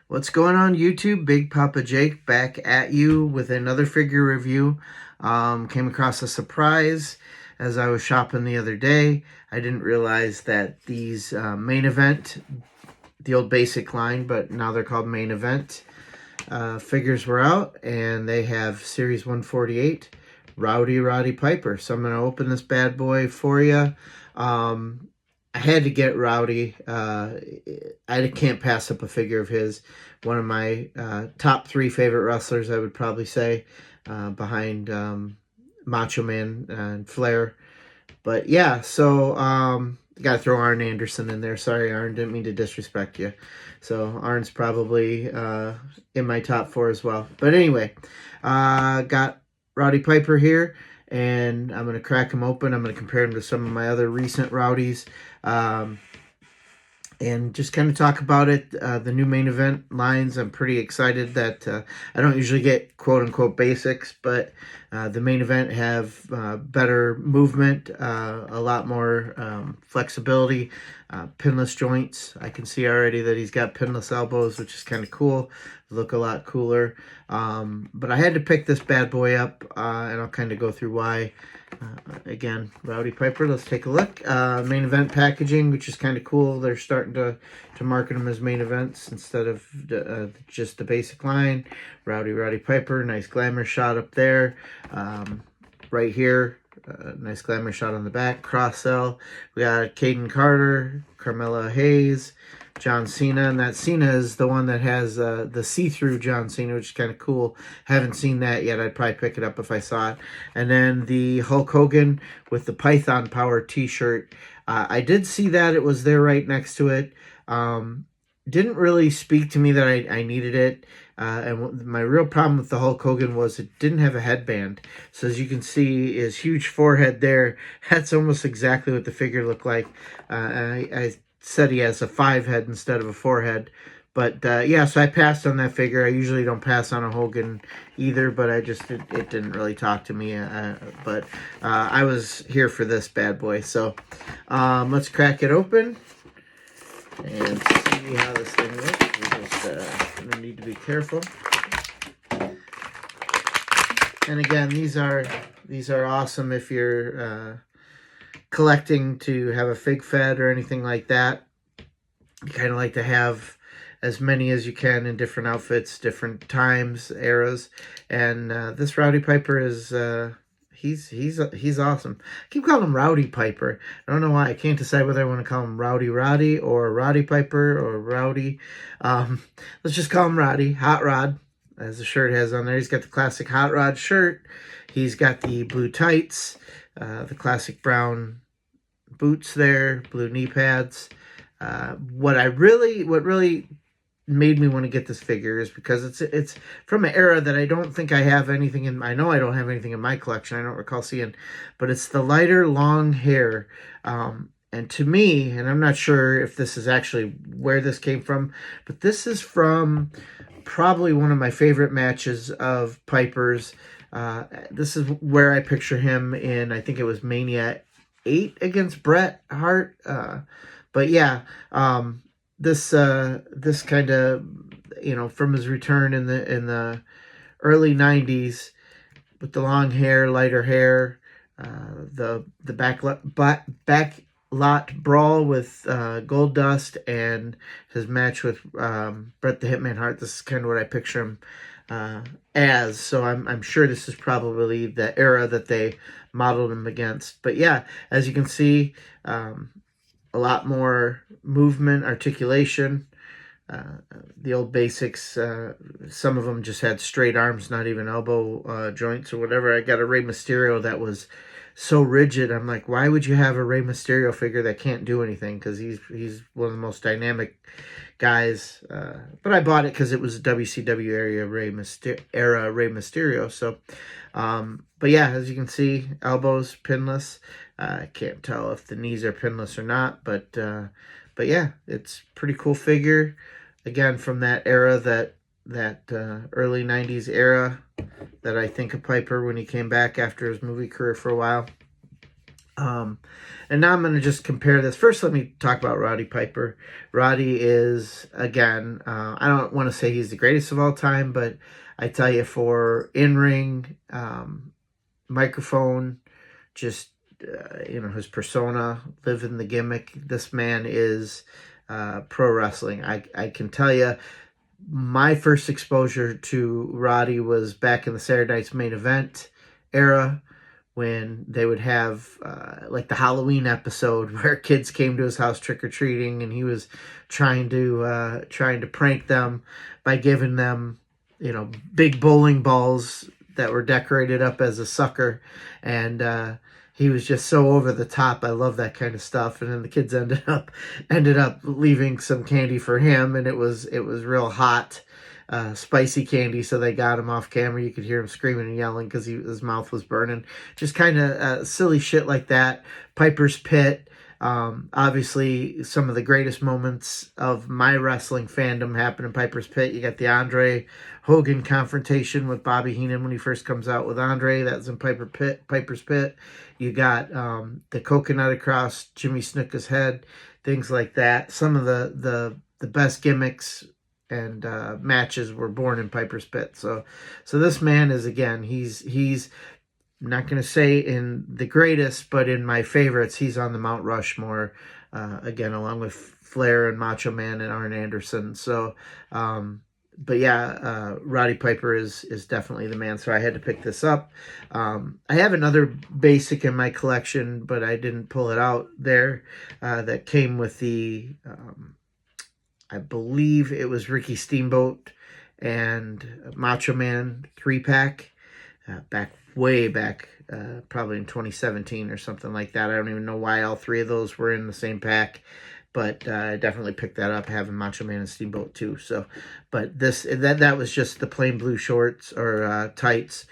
What's going on YouTube? Big Papa Jake back at you with another figure review. Came across a surprise as I was shopping the other day. I didn't realize that these main event, the old basic line, but now they're called main event, figures were out, and they have Series 148, Roddy Piper. So I'm going to open this bad boy for you. I had to get Rowdy. I can't pass up a figure of his. One of my top three favorite wrestlers, I would probably say, behind Macho Man and Flair. But yeah, so got to throw Arn Anderson in there. Sorry, Arn, didn't mean to disrespect you. So Arn's probably in my top four as well. But anyway, got Roddy Piper here, and I'm going to crack him open. I'm going to compare him to some of my other recent Rowdies, and just kind of talk about it. The new main event lines, I'm pretty excited that I don't usually get quote-unquote basics, but the main event have better movement, a lot more flexibility, pinless joints. I can see already that he's got pinless elbows, which is kind of cool. Look a lot cooler. But I had to pick this bad boy up, and I'll kind of go through why. Again, Roddy Piper, let's take a look. Main event packaging, which is kind of cool. They're starting to market them as main events instead of just the basic line. Roddy Piper, nice glamour shot up there. Right here, nice glamour shot on the back. Cross sell. We got Caden Carter, Carmella Hayes, John Cena, and that Cena is the one that has the see-through John Cena, which is kind of cool. Haven't seen that yet. I'd probably pick it up if I saw it. And then the Hulk Hogan with the Python Power t-shirt. I did see that. It was there right next to it. Didn't really speak to me that I needed it. And my real problem with the Hulk Hogan was it didn't have a headband. So as you can see, his huge forehead there, that's almost exactly what the figure looked like. I said he has a 5 head instead of a 4 head. But yeah, so I passed on that figure. I usually don't pass on a Hogan either, but it didn't really talk to me. But I was here for this bad boy. So let's crack it open and see how this thing looks. We just gonna need to be careful. And again, these are awesome if you're collecting to have a fig fed or anything like that. You kind of like to have as many as you can in different outfits, different times, eras. And this Roddy Piper is he's awesome. I keep calling him Rowdy Piper. I don't know why. I can't decide whether I want to call him Roddy or Roddy Piper or Rowdy. Let's just call him Roddy. Hot Rod, as the shirt has on there. He's got the classic Hot Rod shirt. He's got the blue tights, the classic brown boots there, blue knee pads. What really made me want to get this figure is because it's from an era that I don't think I have anything in. I know I don't have anything in my collection. I don't recall seeing, but it's the lighter long hair. And to me, and I'm not sure if this is actually where this came from, but this is from probably one of my favorite matches of Piper's. This is where I picture him in, I think it was Mania 8 against Bret Hart. But yeah, this kind of, from his return in the early 90s with the long hair, lighter hair, the back lot brawl with Goldust and his match with Bret the Hitman Hart. This is kind of what I picture him as. So I'm sure this is probably the era that they modeled him against. But yeah, as you can see, a lot more movement, articulation. The old basics, some of them just had straight arms, not even elbow joints or whatever. I got a Rey Mysterio that was so rigid. I'm like, why would you have a Rey Mysterio figure that can't do anything? Because he's one of the most dynamic guys. But I bought it because it was a WCW era Rey Mysterio. So, but yeah, as you can see, elbows pinless. I can't tell if the knees are pinless or not, but yeah, it's pretty cool figure. Again, from that era, that early 90s era that I think of Piper when he came back after his movie career for a while. Um, and now I'm going to just compare this. First, let me talk about Roddy Piper. Roddy is, again, I don't want to say he's the greatest of all time, but I tell you, for in-ring, microphone, just, his persona, living the gimmick, this man is pro wrestling. I can tell you, my first exposure to Roddy was back in the Saturday Night's Main Event era, when they would have like the Halloween episode where kids came to his house trick-or-treating, and he was trying to prank them by giving them, big bowling balls that were decorated up as a sucker. And he was just so over the top. I love that kind of stuff. And then the kids ended up leaving some candy for him, and it was real hot, spicy candy, so they got him off camera. You could hear him screaming and yelling because his mouth was burning. Just kind of silly shit like that. Piper's Pit. Obviously, some of the greatest moments of my wrestling fandom happen in Piper's Pit. You got the Andre Hogan confrontation with Bobby Heenan when he first comes out with Andre. That's in Piper's Pit. You got the coconut across Jimmy Snuka's head, things like that. Some of the best gimmicks and matches were born in Piper's Pit. So this man is, again, he's I'm not going to say in the greatest, but in my favorites, he's on the Mount Rushmore, again, along with Flair and Macho Man and Arn Anderson. So, but yeah, Roddy Piper is definitely the man. So I had to pick this up. I have another basic in my collection, but I didn't pull it out there, that came with the, I believe it was Ricky Steamboat and Macho Man 3-pack, way back, probably in 2017 or something like that. I don't even know why all three of those were in the same pack, but I definitely picked that up, having Macho Man and Steamboat too. So, but that was just the plain blue shorts or tights,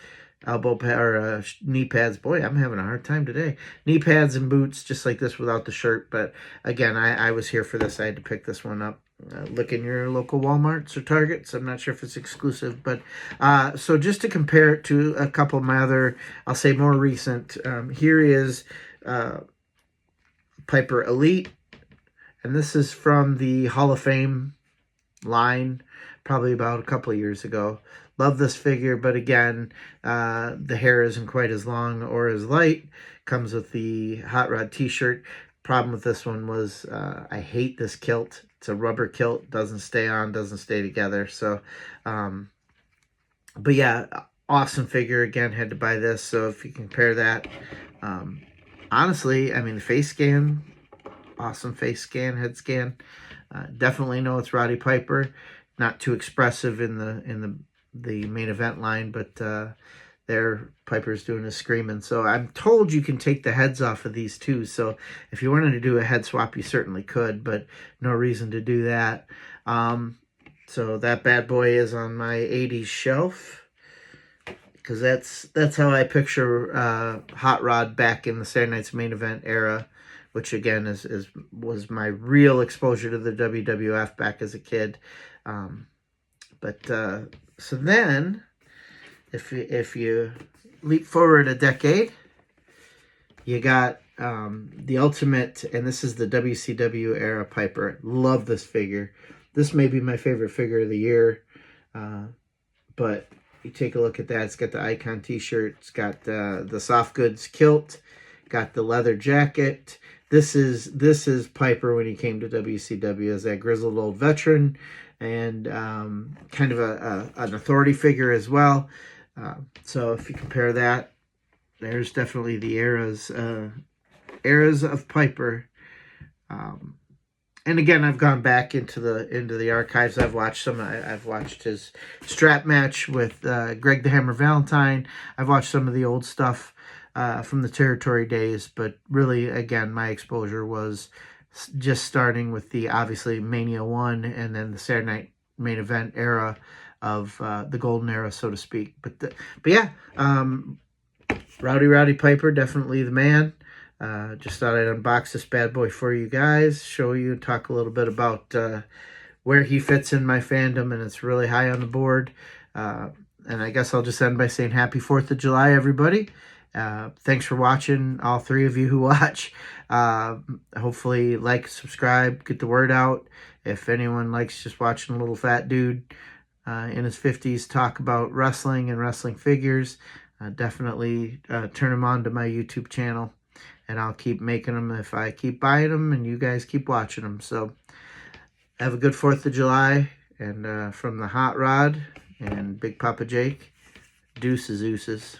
elbow pad or knee pads. Boy, I'm having a hard time today. Knee pads and boots, just like this without the shirt. But again, I was here for this. I had to pick this one up. Look in your local Walmarts or Targets. I'm not sure if it's exclusive, but so just to compare it to a couple of my other, I'll say more recent, here is Piper Elite, and this is from the Hall of Fame line, probably about a couple of years ago. Love this figure, but again, the hair isn't quite as long or as light. Comes with the Hot Rod t-shirt. Problem with this one was I hate this kilt. It's a rubber kilt, doesn't stay on, doesn't stay together. So, but yeah, awesome figure. Again, had to buy this. So if you compare that, honestly, I mean, the face scan, awesome face scan, head scan. Definitely know it's Roddy Piper. Not too expressive in the main event line, but there Piper's doing his screaming. So I'm told you can take the heads off of these too. So if you wanted to do a head swap, you certainly could, but no reason to do that. So that bad boy is on my 80s shelf, because that's how I picture Hot Rod back in the Saturday Night's Main Event era, which again was my real exposure to the WWF back as a kid. So then, if you leap forward a decade, you got the Ultimate, and this is the WCW era Piper. Love this figure. This may be my favorite figure of the year, but you take a look at that. It's got the Icon t-shirt. It's got the soft goods kilt. Got the leather jacket. This is Piper when he came to WCW as that grizzled old veteran, and kind of an authority figure as well. So if you compare that, there's definitely the eras of Piper. And again, I've gone back into the archives. I've watched his strap match with Greg the Hammer Valentine. I've watched some of the old stuff from the Territory days, but really, again, my exposure was just starting with the, obviously, Mania 1 and then the Saturday Night Main Event era of the golden era, so to speak. But yeah, Roddy Piper, definitely the man. Just thought I'd unbox this bad boy for you guys, show you, talk a little bit about where he fits in my fandom, and it's really high on the board. And I guess I'll just end by saying happy 4th of July, everybody. Thanks for watching, all three of you who watch. Hopefully like, subscribe, get the word out. If anyone likes just watching a little fat dude in his 50s talk about wrestling and wrestling figures, definitely turn them on to my YouTube channel, and I'll keep making them if I keep buying them and you guys keep watching them. So have a good 4th of July, and from the Hot Rod and Big Papa Jake, deuces oozes.